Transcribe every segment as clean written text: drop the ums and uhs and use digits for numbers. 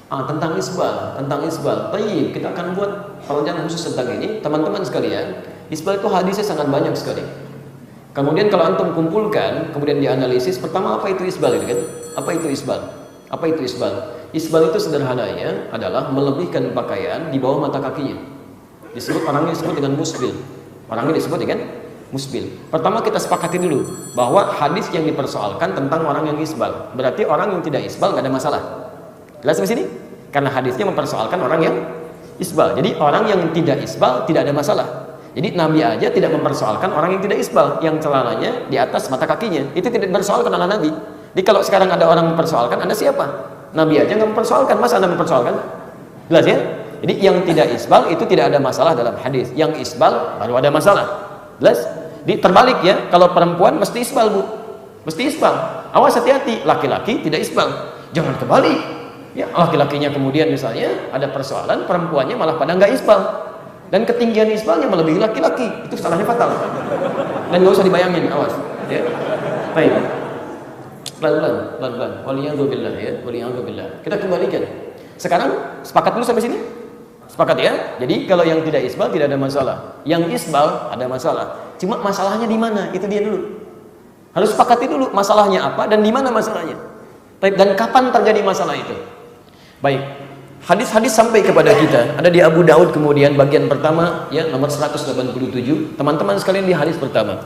Tentang isbal, tentang isbal. Baik, kita akan buat pelajaran khusus tentang ini, teman-teman sekalian. Isbal itu hadisnya sangat banyak sekali. Kemudian kalau antum kumpulkan, kemudian dianalisis, pertama apa itu isbal itu kan? Apa itu isbal? Apa itu isbal? Isbal itu sederhananya adalah melebihkan pakaian di bawah mata kakinya. Orangnya disebut dengan musbil. Orangnya disebut dengan musbil. Pertama kita sepakati dulu bahwa hadis yang dipersoalkan tentang orang yang isbal. Berarti orang yang tidak isbal nggak ada masalah. Jelas di sini? Karena hadisnya mempersoalkan orang yang isbal. Jadi orang yang tidak isbal tidak ada masalah. Jadi Nabi aja tidak mempersoalkan orang yang tidak isbal, yang celananya di atas mata kakinya. Itu tidak dipersoalkan oleh Nabi. Jadi kalau sekarang ada orang mempersoalkan, Anda siapa? Nabi aja nggak mempersoalkan, masa Anda mempersoalkan? Jelas ya? Jadi yang tidak isbal itu tidak ada masalah dalam hadis. Yang isbal baru ada masalah. Jelas? Jadi terbalik ya, kalau perempuan mesti isbal, Bu. Mesti isbal. Awas hati-hati, laki-laki tidak isbal. Jangan kebalik. Ya, laki-lakinya kemudian misalnya ada persoalan, perempuannya malah pada nggak isbal. Dan ketinggian isbalnya melebihi laki-laki. Itu salahnya fatal. Dan nggak usah dibayangin, awas. Ya. Baik. Pelan-pelan. Waliyadzubillah ya, waliyadzubillah. Kita kembalikan. Sekarang sepakat dulu sampai sini? Sepakat ya? Jadi kalau yang tidak isbal tidak ada masalah. Yang isbal ada masalah. Cuma masalahnya di mana? Itu dia dulu. Harus sepakati dulu masalahnya apa dan di mana masalahnya. Baik, dan kapan terjadi masalah itu? Baik. Hadis-hadis sampai kepada kita. Ada di Abu Daud kemudian bagian pertama ya nomor 187. Teman-teman sekalian di hadis pertama.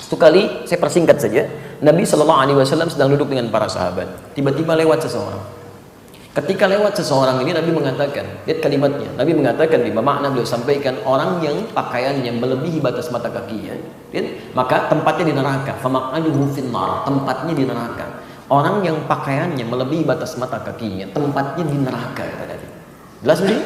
Satu kali saya persingkat saja. Nabi Shallallahu Alaihi Wasallam sedang duduk dengan para sahabat. Tiba-tiba lewat seseorang. Ketika lewat seseorang ini Nabi mengatakan, lihat kalimatnya. Nabi mengatakan di makna beliau sampaikan orang yang pakaiannya melebihi batas mata kakinya, maka tempatnya di neraka. Famaq'aduhu finnar, tempatnya di neraka. Orang yang pakaiannya melebihi batas mata kakinya, tempatnya di neraka, kata Nabi. Jelas ini?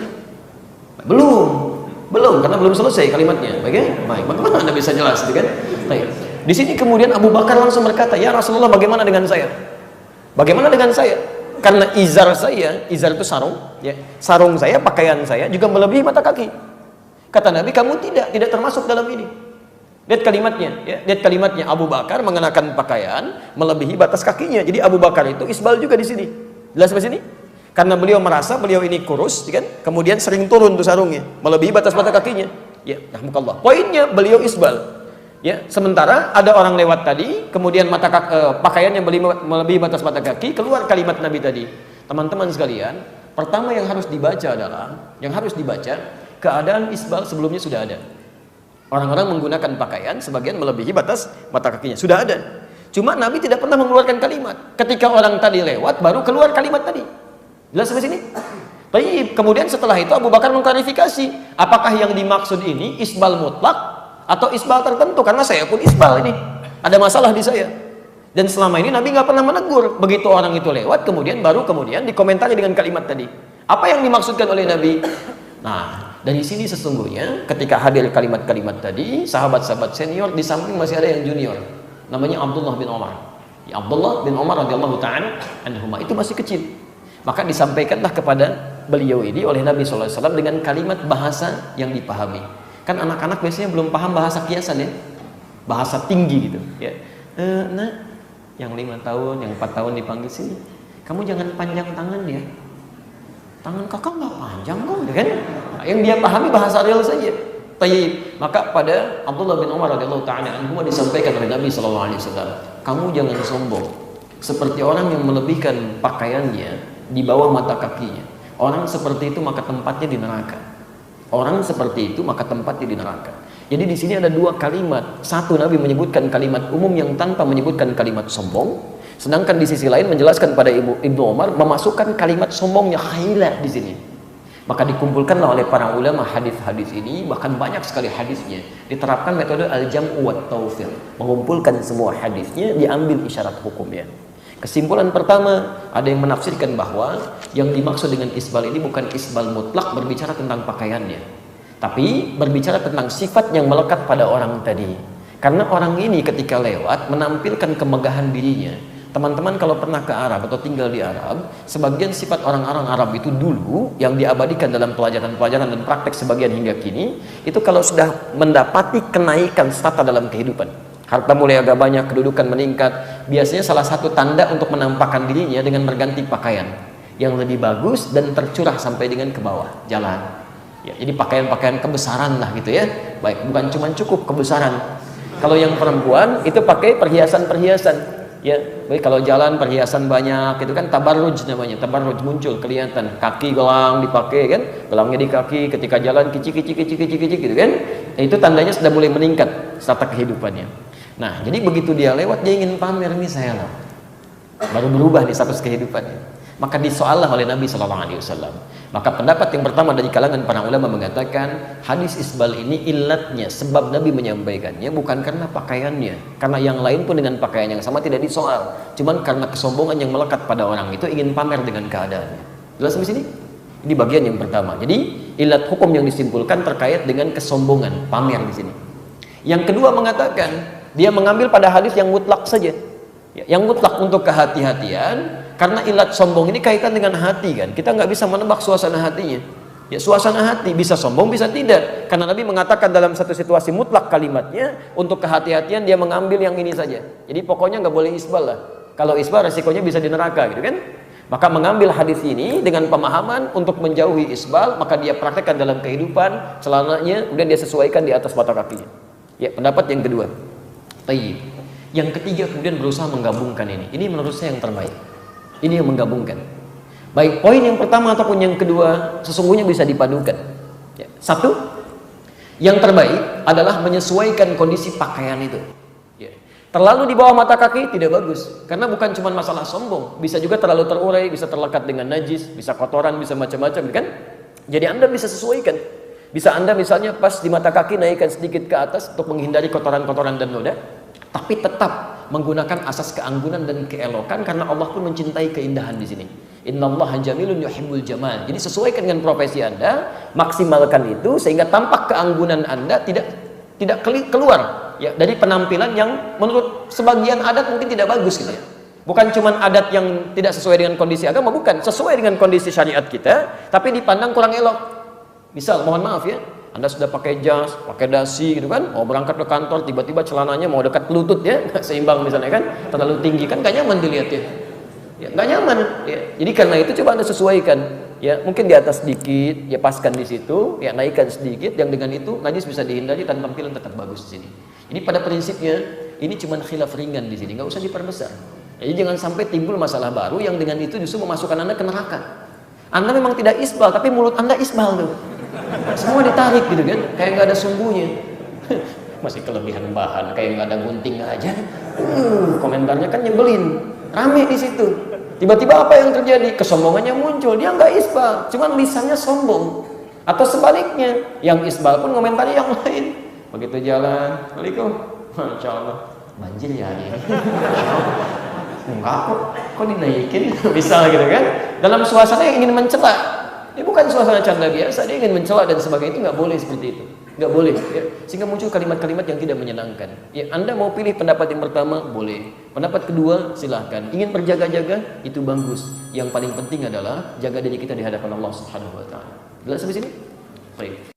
Belum, karena belum selesai kalimatnya. Baik, bagaimana Anda bisa jelas, kan? Baik. Di sini kemudian Abu Bakar langsung berkata, ya Rasulullah, bagaimana dengan saya? Bagaimana dengan saya? Karena izar itu sarung, ya. Sarung saya, pakaian saya juga melebihi mata kaki. Kata Nabi, kamu tidak termasuk dalam ini. Lihat kalimatnya, ya. Lihat kalimatnya, Abu Bakar mengenakan pakaian melebihi batas kakinya. Jadi Abu Bakar itu isbal juga di sini. Jelas sampai sini? Karena beliau merasa beliau ini kurus, kan? Kemudian sering turun tuh sarungnya, melebihi batas mata kakinya. Ya, rahmukallah. Poinnya beliau isbal. Ya, sementara ada orang lewat tadi, kemudian pakaiannya melebihi batas mata kaki, keluar kalimat Nabi tadi. Teman-teman sekalian, pertama yang harus dibaca adalah keadaan isbal sebelumnya sudah ada. Orang-orang menggunakan pakaian sebagian melebihi batas mata kakinya. Sudah ada. Cuma Nabi tidak pernah mengeluarkan kalimat. Ketika orang tadi lewat, baru keluar kalimat tadi. Jelas sampai sini? Baik. Kemudian setelah itu Abu Bakar mengklarifikasi. Apakah yang dimaksud ini isbal mutlak atau isbal tertentu? Karena saya pun isbal ini. Ada masalah di saya. Dan selama ini Nabi nggak pernah menegur. Begitu orang itu lewat, kemudian dikomentari dengan kalimat tadi. Apa yang dimaksudkan oleh Nabi? Nah, dari sini sesungguhnya ketika hadir kalimat-kalimat tadi, sahabat-sahabat senior di samping masih ada yang junior, namanya Abdullah bin Umar. Ya, Abdullah bin Umar radhiyallahu ta'ala anhuma itu masih kecil. Maka disampaikanlah kepada beliau ini oleh Nabi SAW dengan kalimat bahasa yang dipahami. Kan anak-anak biasanya belum paham bahasa kiasan ya, bahasa tinggi gitu. Ya, nah, yang 5 tahun, yang 4 tahun dipanggil sini, kamu jangan panjang tangan ya. Tangan kakak nggak panjang kok, kan? Yang dia pahami bahasa real saja. Tayyib. Maka pada Abdullah bin Umar radhiyallahu ta'ala anhu disampaikan oleh Nabi sallallahu alaihi wasallam, kamu jangan sombong seperti orang yang melebihkan pakaiannya di bawah mata kakinya. Orang seperti itu maka tempatnya di neraka. Orang seperti itu maka tempatnya di neraka. Jadi di sini ada dua kalimat. Satu, Nabi menyebutkan kalimat umum yang tanpa menyebutkan kalimat sombong. Sedangkan di sisi lain menjelaskan pada Ibnu Umar memasukkan kalimat sombongnya khailah di sini. Maka dikumpulkanlah oleh para ulama hadis-hadis ini, bahkan banyak sekali hadisnya. Diterapkan metode al-jam'u wat tawfiq, mengumpulkan semua hadisnya, diambil isyarat hukumnya. Kesimpulan pertama, ada yang menafsirkan bahwa yang dimaksud dengan isbal ini bukan isbal mutlak berbicara tentang pakaiannya, tapi berbicara tentang sifat yang melekat pada orang tadi. Karena orang ini ketika lewat menampilkan kemegahan dirinya. Teman-teman kalau pernah ke Arab atau tinggal di Arab, sebagian sifat orang-orang Arab itu dulu yang diabadikan dalam pelajaran-pelajaran dan praktek sebagian hingga kini, itu kalau sudah mendapati kenaikan strata dalam kehidupan, harta mulai agak banyak, kedudukan meningkat, biasanya salah satu tanda untuk menampakkan dirinya dengan berganti pakaian. yang lebih bagus dan tercurah sampai dengan ke bawah jalan. Ya, jadi pakaian-pakaian kebesaran lah gitu ya. Baik, bukan cuma cukup kebesaran. Kalau yang perempuan itu pakai perhiasan-perhiasan. Ya, baik kalau jalan perhiasan banyak, itu kan tabarruj namanya. Tabarruj muncul kelihatan, kaki gelang dipakai kan, gelangnya di kaki, ketika jalan kici gitu kan. Nah, itu tandanya sudah mulai meningkat strata kehidupannya. Nah, jadi begitu dia lewat dia ingin pamer nih saya loh. Baru berubah nih status kehidupannya. Maka disoal oleh Nabi Shallallahu Alaihi Wasallam. Maka pendapat yang pertama dari kalangan para ulama mengatakan hadis isbal ini ilatnya, sebab Nabi menyampaikannya bukan karena pakaiannya, karena yang lain pun dengan pakaian yang sama tidak disoal, cuman karena kesombongan yang melekat pada orang itu ingin pamer dengan keadaannya. Jelas di sini? Ini bagian yang pertama. Jadi ilat hukum yang disimpulkan terkait dengan kesombongan, pamer di sini. Yang kedua mengatakan dia mengambil pada hadis yang mutlak saja. Yang mutlak untuk kehati-hatian, karena ilat sombong ini kaitan dengan hati kan. Kita nggak bisa menebak suasana hatinya. Ya, suasana hati bisa sombong bisa tidak. Karena Nabi mengatakan dalam satu situasi mutlak kalimatnya, untuk kehati-hatian dia mengambil yang ini saja. Jadi pokoknya nggak boleh isbal lah. Kalau isbal resikonya bisa di neraka gitu kan. Maka mengambil hadis ini dengan pemahaman untuk menjauhi isbal, maka dia praktekkan dalam kehidupan celananya, kemudian dia sesuaikan di atas mata kakinya. Ya, pendapat yang kedua. Tayyib. Yang ketiga kemudian berusaha menggabungkan ini. Ini menurut saya yang terbaik. Ini yang menggabungkan. Baik poin yang pertama ataupun yang kedua sesungguhnya bisa dipadukan. Ya. Satu, yang terbaik adalah menyesuaikan kondisi pakaian itu. Ya. Terlalu di bawah mata kaki tidak bagus. Karena bukan cuma masalah sombong, bisa juga terlalu terurai, bisa terlekat dengan najis, bisa kotoran, bisa macam-macam, kan? Jadi Anda bisa sesuaikan. Bisa Anda misalnya pas di mata kaki naikkan sedikit ke atas untuk menghindari kotoran-kotoran dan noda, tapi tetap menggunakan asas keanggunan dan keelokan, karena Allah pun mencintai keindahan di sini. Innallaha jamilun yuhibbul jamal. Jadi sesuaikan dengan profesi Anda, maksimalkan itu sehingga tampak keanggunan Anda tidak keluar ya dari penampilan yang menurut sebagian adat mungkin tidak bagus gitu ya. Bukan cuma adat yang tidak sesuai dengan kondisi agama, bukan, sesuai dengan kondisi syariat kita, tapi dipandang kurang elok. Misal, mohon maaf ya, Anda sudah pakai jas, pakai dasi gitu kan, mau berangkat ke kantor, tiba-tiba celananya mau dekat lutut ya, nggak seimbang misalnya kan, terlalu tinggi kan, nggak nyaman dilihat ya, nggak nyaman ya. Jadi karena itu coba Anda sesuaikan ya, mungkin di atas sedikit, ya paskan di situ, ya naikkan sedikit, yang dengan itu najis bisa dihindari dan tampilan tetap bagus di sini. Jadi pada prinsipnya ini cuma khilaf ringan di sini, nggak usah diperbesar. Jadi jangan sampai timbul masalah baru yang dengan itu justru memasukkan Anda ke neraka. Anda memang tidak isbal, tapi mulut Anda isbal tuh. Semua ditarik gitu kan, kayak nggak ada sumbunya. Masih kelebihan bahan, kayak nggak ada gunting aja. Komentarnya kan nyebelin, rame di situ. Tiba-tiba apa yang terjadi? Kesombongannya muncul. Dia nggak isbal, cuman lisannya sombong. Atau sebaliknya, yang isbal pun komentarnya yang lain. Begitu jalan, Assalamualaikum, Masya Allah, banjir ya hari ini. Enggak kok dinaikin, bisa gitu kan? Dalam suasana yang ingin mencela. Ini bukan suasana canda biasa, dia ingin mencela dan sebagainya, itu nggak boleh seperti itu, nggak boleh ya. Sehingga muncul kalimat-kalimat yang tidak menyenangkan ya. Anda mau pilih pendapat yang pertama boleh, pendapat kedua silahkan. Ingin berjaga-jaga itu bagus, yang paling penting adalah jaga diri kita di hadapan Allah Subhanahu wa Ta'ala. Jelas sampai sini? Baik.